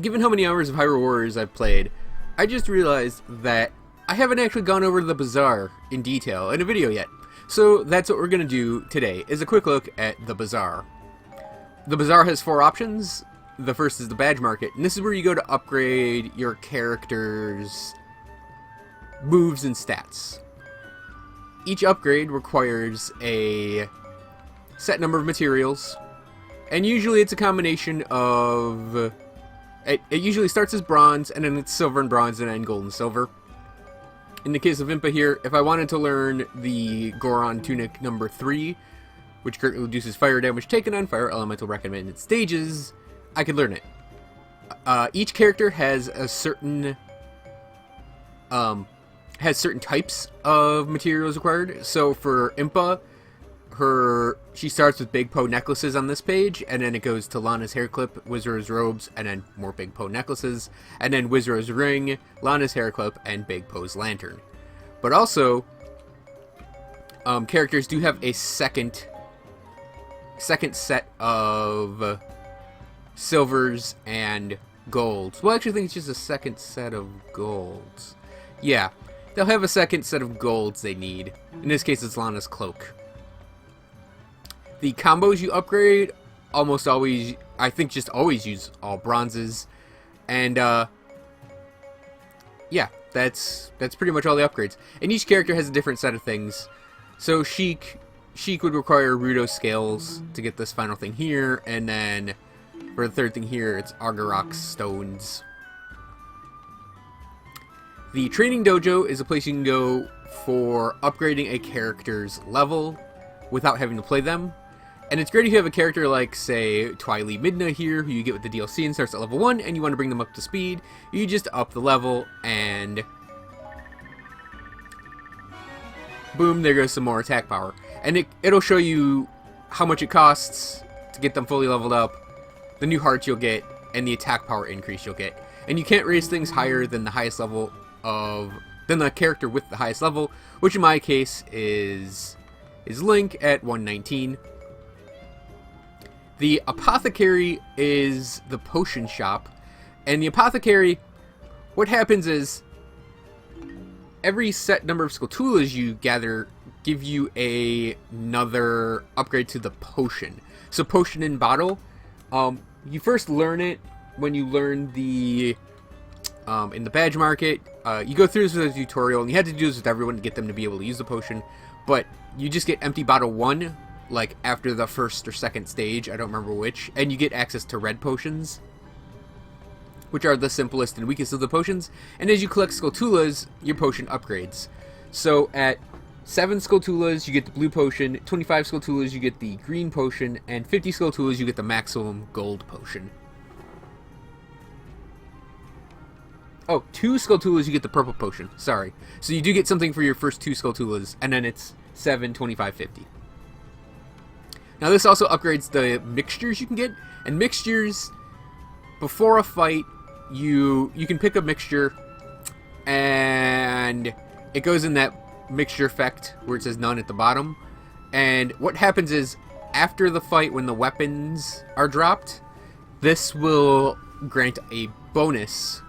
given how many hours of Hyrule Warriors I've played, I just realized that I haven't actually gone over to the Bazaar in detail in a video yet. So that's what we're going to do today, is a quick look at the Bazaar. The Bazaar has 4 options. The first is the badge market, and this is where you go to upgrade your character's moves and stats. Each upgrade requires a set number of materials, and usually it's a combination of... It usually starts as bronze, and then it's silver and bronze, and then gold and silver. In the case of Impa here, if I wanted to learn the Goron Tunic number 3, which greatly reduces fire damage taken on fire elemental recommended stages, I could learn it. Each character has a certain types of materials required. So for Impa, she starts with Big Poe necklaces on this page, and then it goes to Lana's hair clip, Wizard's robes, and then more Big Poe necklaces, and then Wizard's ring, Lana's hair clip, and Big Poe's lantern. But also, characters do have a second set of silvers and golds. Well, actually, I think it's just a second set of golds. Yeah, they'll have a second set of golds they need. In this case, it's Lana's cloak. The combos you upgrade almost always, I think, just always use all bronzes. And, yeah, that's pretty much all the upgrades. And each character has a different set of things. So Sheik would require Rudo scales to get this final thing here, and then for the third thing here, it's Argarok stones. The training dojo is a place you can go for upgrading a character's level without having to play them. And it's great if you have a character like, say, Twylee Midna here, who you get with the DLC and starts at level 1, and you want to bring them up to speed. You just up the level, and boom, there goes some more attack power. And it'll show you how much it costs to get them fully leveled up, the new hearts you'll get, and the attack power increase you'll get. And you can't raise things higher than the highest level than the character with the highest level, which in my case is Link at 119. The Apothecary is the potion shop, and the Apothecary, what happens is, every set number of Skulltulas you gather give you another upgrade to the potion. So potion in bottle, you first learn it when you learn the, in the badge market. You go through this with a tutorial, and you had to do this with everyone to get them to be able to use the potion, but you just get empty bottle 1, like after the first or second stage, I don't remember which, and you get access to red potions, which are the simplest and weakest of the potions. And as you collect Skulltulas, your potion upgrades. So at 7 Skulltulas, you get the blue potion, 25 Skulltulas, you get the green potion, and 50 Skulltulas, you get the maximum gold potion. Oh, 2 Skulltulas, you get the purple potion. Sorry. So you do get something for your first 2 Skulltulas, and then it's 7, 25, 50. Now this also upgrades the mixtures you can get, and mixtures, before a fight, you can pick a mixture, and it goes in that mixture effect where it says none at the bottom. And what happens is, after the fight, when the weapons are dropped, this will grant a bonus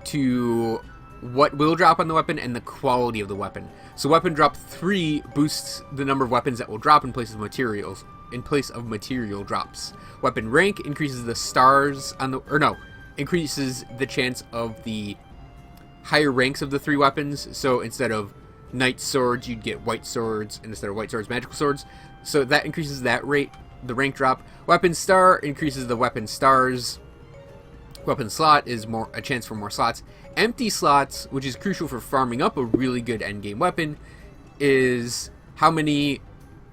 to what will drop on the weapon and the quality of the weapon. So weapon drop 3 boosts the number of weapons that will drop in place of material drops. Weapon rank increases the stars on the, increases the chance of the higher ranks of the 3 weapons. So instead of knight swords, you'd get white swords, and instead of white swords, magical swords. So that increases that rate, the rank drop. Weapon star increases the weapon stars. Weapon slot is a chance for more slots. Empty slots, which is crucial for farming up a really good endgame weapon, is how many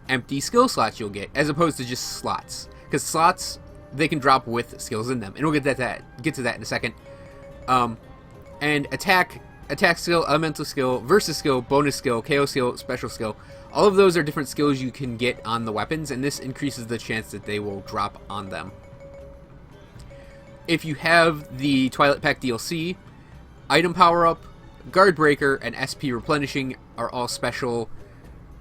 empty skill slots you'll get, as opposed to just slots. Because slots, they can drop with skills in them, and we'll get to that in a second. And attack skill, elemental skill, versus skill, bonus skill, KO skill, special skill. All of those are different skills you can get on the weapons, and this increases the chance that they will drop on them. If you have the Twilight Pack DLC, Item Power Up, Guard Breaker, and SP Replenishing are all special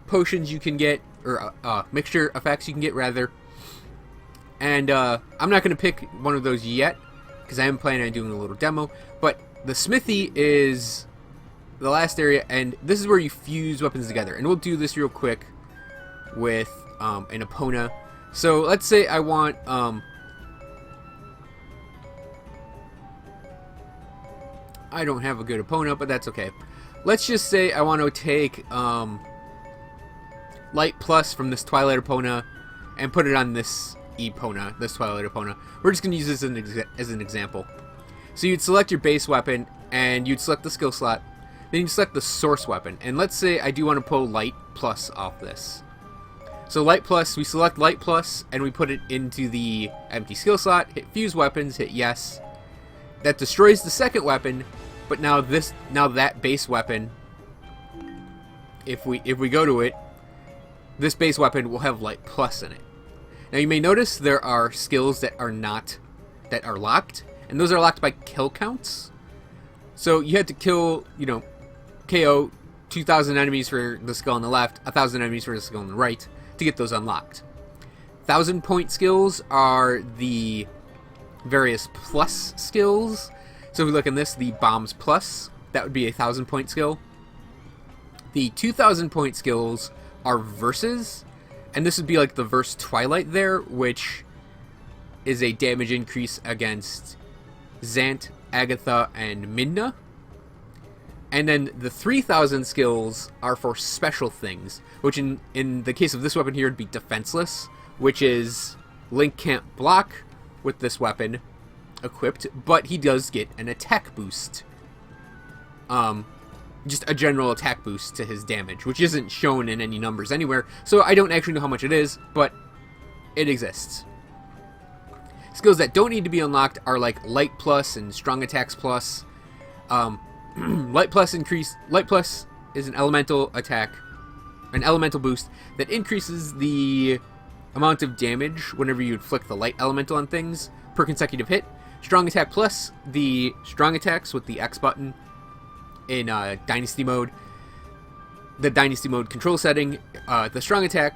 potions you can get, or mixture effects you can get, rather. And I'm not going to pick one of those yet. because I am planning on doing a little demo. But the Smithy is the last area, and this is where you fuse weapons together. And we'll do this real quick with an Epona. So let's say I want I don't have a good Epona, but that's okay. Let's just say I want to take Light Plus from this Twilight Epona and put it on this Epona, this Twilight Epona. We're just going to use this as an example. So you'd select your base weapon, and you'd select the skill slot. Then you'd select the source weapon. And let's say I do want to pull Light Plus off this. So Light Plus, we select Light Plus, and we put it into the empty skill slot, hit Fuse Weapons, hit Yes. That destroys the second weapon, but now that base weapon, if we go to it, this base weapon will have Light Plus in it. Now you may notice there are skills that are locked, and those are locked by kill counts. So you had to kill, KO 2,000 enemies for the skill on the left, 1,000 enemies for the skill on the right to get those unlocked. 1,000-point skills are the various plus skills. So if we look in this, the Bombs Plus, that would be a 1,000-point skill. The 2,000-point skills are Verses, and this would be like the Verse Twilight there, which is a damage increase against Zant, Agatha, and Midna. And then the 3,000 skills are for special things, which in the case of this weapon here would be Defenseless, which is Link can't block with this weapon equipped, but he does get an attack boost. Just a general attack boost to his damage, which isn't shown in any numbers anywhere, so I don't actually know how much it is, but it exists. Skills that don't need to be unlocked are like Light Plus and Strong Attacks Plus. Light Plus is an elemental attack, an elemental boost that increases the amount of damage whenever you inflict the light elemental on things per consecutive hit. Strong Attack Plus, the strong attacks with the X button in Dynasty mode. The Dynasty mode control setting, the strong attack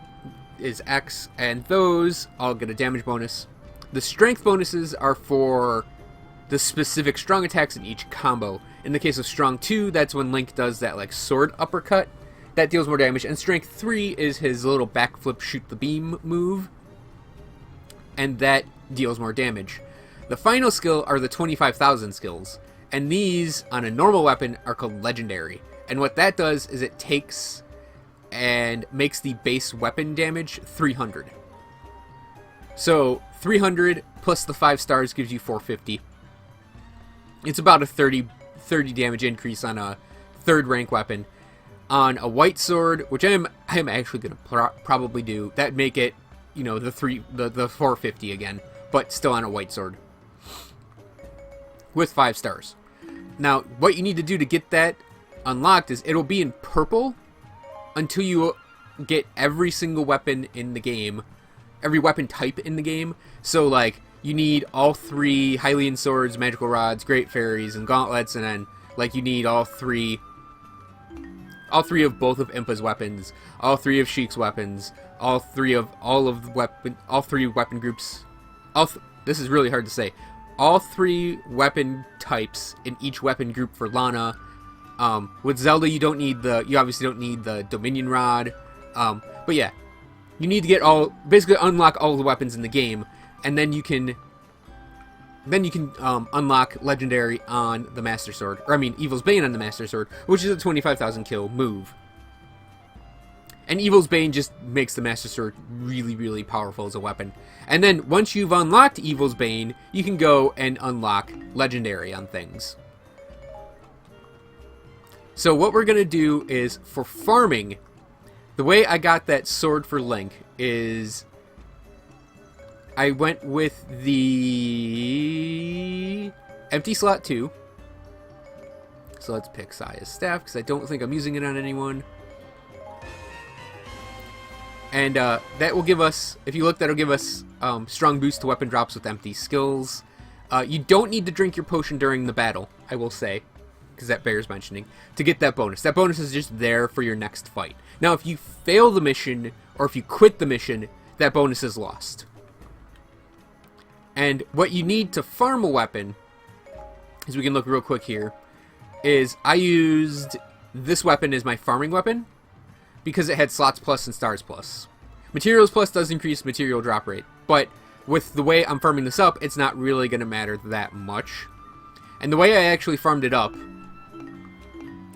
is X, and those all get a damage bonus. The strength bonuses are for the specific strong attacks in each combo. In the case of Strong 2, that's when Link does that like sword uppercut. That deals more damage. And Strength 3 is his little backflip shoot the beam move. And that deals more damage. The final skill are the 25,000 skills. And these, on a normal weapon, are called Legendary. And what that does is it takes and makes the base weapon damage 300. So 300 plus the 5 stars gives you 450. It's about a 30 damage increase on a 3rd rank weapon. On a white sword, which I'm actually going to probably do, that'd make it, the 450 again, but still on a white sword with 5 stars. Now, what you need to do to get that unlocked is it'll be in purple until you get every single weapon in the game, every weapon type in the game. So, like, you need all 3 Hylian swords, magical rods, great fairies, and gauntlets, and then, like, you need all three of both of Impa's weapons, all 3 of Sheik's weapons, all 3 weapon groups. This is really hard to say. All 3 weapon types in each weapon group for Lana. With Zelda, you obviously don't need the Dominion Rod. But yeah, you need to get basically unlock all the weapons in the game, and then you can unlock Legendary on the Master Sword, Evil's Bane on the Master Sword, which is a 25,000 kill move. And Evil's Bane just makes the Master Sword really, really powerful as a weapon. And then once you've unlocked Evil's Bane, you can go and unlock Legendary on things. So what we're going to do is, for farming, the way I got that sword for Link is I went with the empty slot 2. So let's pick Saya's staff, because I don't think I'm using it on anyone. And that will give us, if you look, that'll give us strong boost to weapon drops with empty skills. You don't need to drink your potion during the battle, I will say, because that bears mentioning, to get that bonus. That bonus is just there for your next fight. Now, if you fail the mission, or if you quit the mission, that bonus is lost. And what you need to farm a weapon as we can look real quick here, is I used this weapon as my farming weapon because it had slots plus and stars plus. Materials plus does increase material drop rate, but with the way I'm farming this up, it's not really going to matter that much. And the way I actually farmed it up,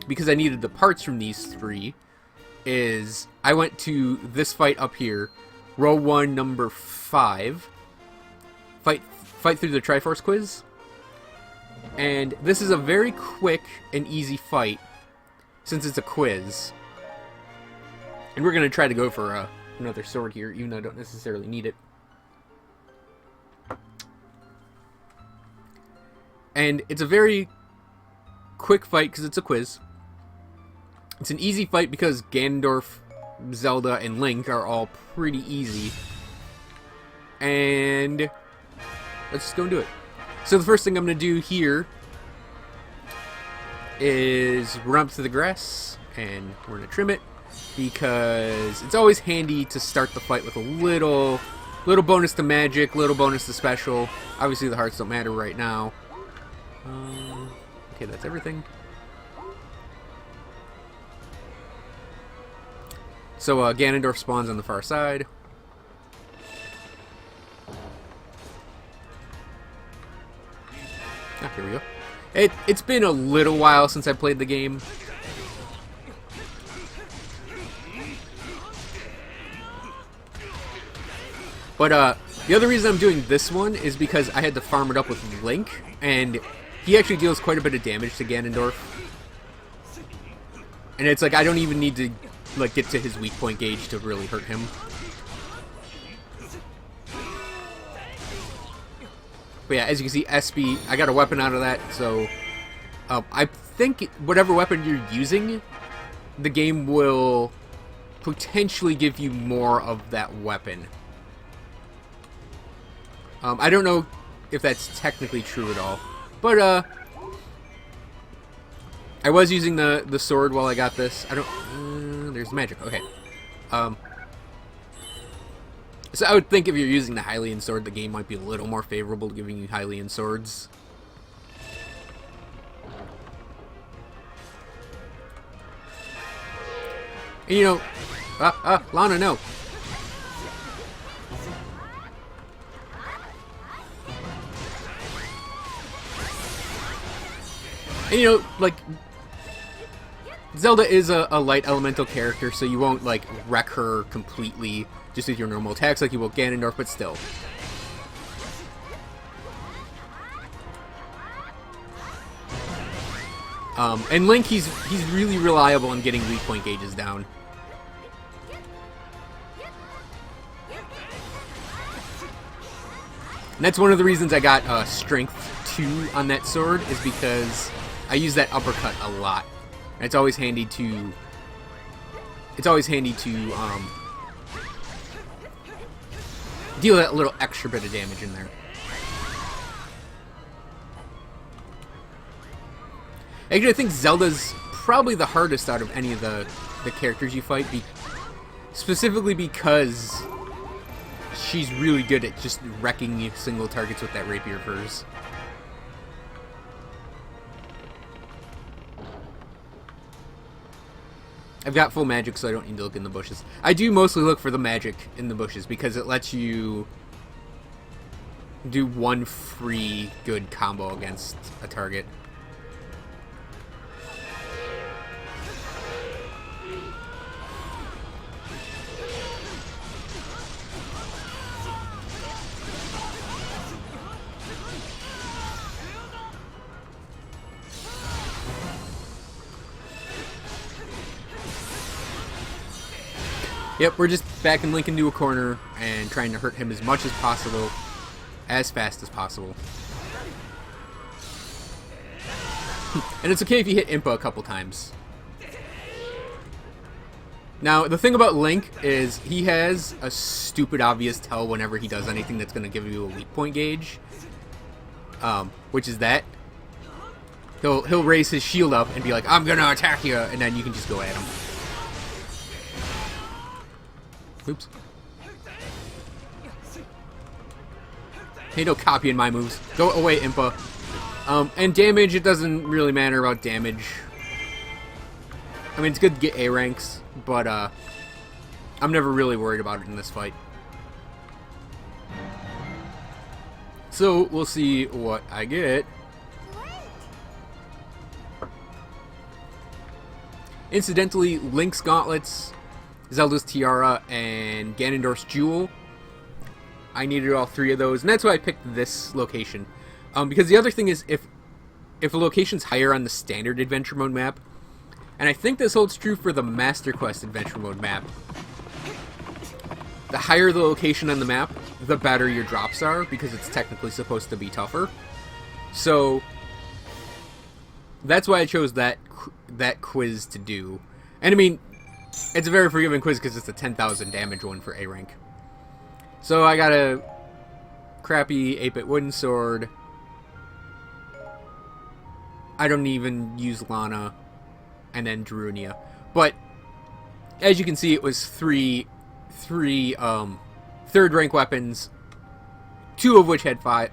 because I needed the parts from these three, is I went to this fight up here, row 1, number 5, fight through the Triforce quiz, and this is a very quick and easy fight since it's a quiz. And we're going to try to go for another sword here, even though I don't necessarily need it. And it's a very quick fight because it's a quiz. It's an easy fight because Ganondorf, Zelda, and Link are all pretty easy. And let's just go and do it. So the first thing I'm going to do here is run up to the grass, and we're going to trim it because it's always handy to start the fight with a little bonus to magic, little bonus to special. Obviously the hearts don't matter right now. Okay, that's everything. So Ganondorf spawns on the far side. Ah, here we go. It's been a little while since I played the game. But the other reason I'm doing this one is because I had to farm it up with Link, and he actually deals quite a bit of damage to Ganondorf. And it's like I don't even need to like get to his weak point gauge to really hurt him. But yeah, as you can see, SB, I got a weapon out of that, so I think whatever weapon you're using, the game will potentially give you more of that weapon. I don't know if that's technically true at all, but I was using the sword while I got this. I don't. There's magic. Okay. So I would think if you're using the Hylian sword, the game might be a little more favorable to giving you Hylian swords. And, you know, Lana, no. And, you know, like, Zelda is a light elemental character, so you won't, like, wreck her completely just with your normal attacks like you will Ganondorf, but still. And Link, he's really reliable in getting weak point gauges down. And that's one of the reasons I got Strength 2 on that sword, is because I use that uppercut a lot. And it's always handy to deal that little extra bit of damage in there. Actually, I think Zelda's probably the hardest out of any of the characters you fight, specifically because she's really good at just wrecking single targets with that rapier of hers. I've got full magic, so I don't need to look in the bushes. I do mostly look for the magic in the bushes because it lets you do one free good combo against a target. Yep, we're just backing Link into a corner and trying to hurt him as much as possible, as fast as possible. And it's okay if you hit Impa a couple times. Now, the thing about Link is he has a stupid obvious tell whenever he does anything that's going to give you a weak point gauge. Which is that. He'll raise his shield up and be like, I'm going to attack you, and then you can just go at him. Oops. Hey, no copying my moves. Go away, Impa. And damage, it doesn't really matter about damage. I mean, it's good to get A ranks, but I'm never really worried about it in this fight. So, we'll see what I get. Incidentally, Link's Gauntlets, Zelda's Tiara, and Ganondorf's Jewel. I needed all 3 of those, and that's why I picked this location. Because the other thing is, if a location's higher on the standard adventure mode map, and I think this holds true for the Master Quest adventure mode map, the higher the location on the map, the better your drops are, because it's technically supposed to be tougher. So that's why I chose that quiz to do. And I mean, it's a very forgiving quiz because it's a 10,000 damage one for A rank. So I got a crappy 8-bit wooden sword. I don't even use Lana, and then Darunia. But as you can see, it was three third rank weapons, two of which had 5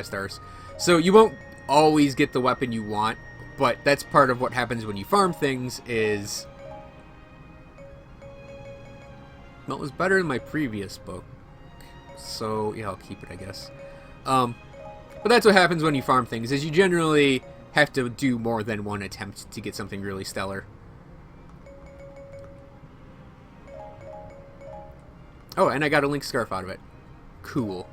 stars. So you won't always get the weapon you want, but that's part of what happens when you farm things. Is, well, it was better than my previous book, so yeah, I'll keep it, I guess. But that's what happens when you farm things, is you generally have to do more than one attempt to get something really stellar. Oh, and I got a Link scarf out of it. Cool.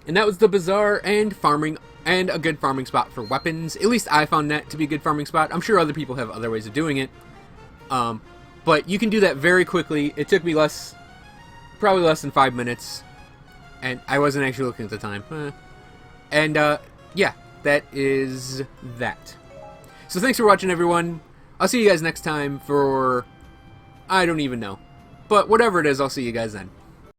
And that was the Bazaar and farming, and a good farming spot for weapons. At least I found that to be a good farming spot. I'm sure other people have other ways of doing it. But you can do that very quickly. It took me probably less than 5 minutes. And I wasn't actually looking at the time. And, yeah, that is that. So thanks for watching, everyone. I'll see you guys next time for, I don't even know. But whatever it is, I'll see you guys then.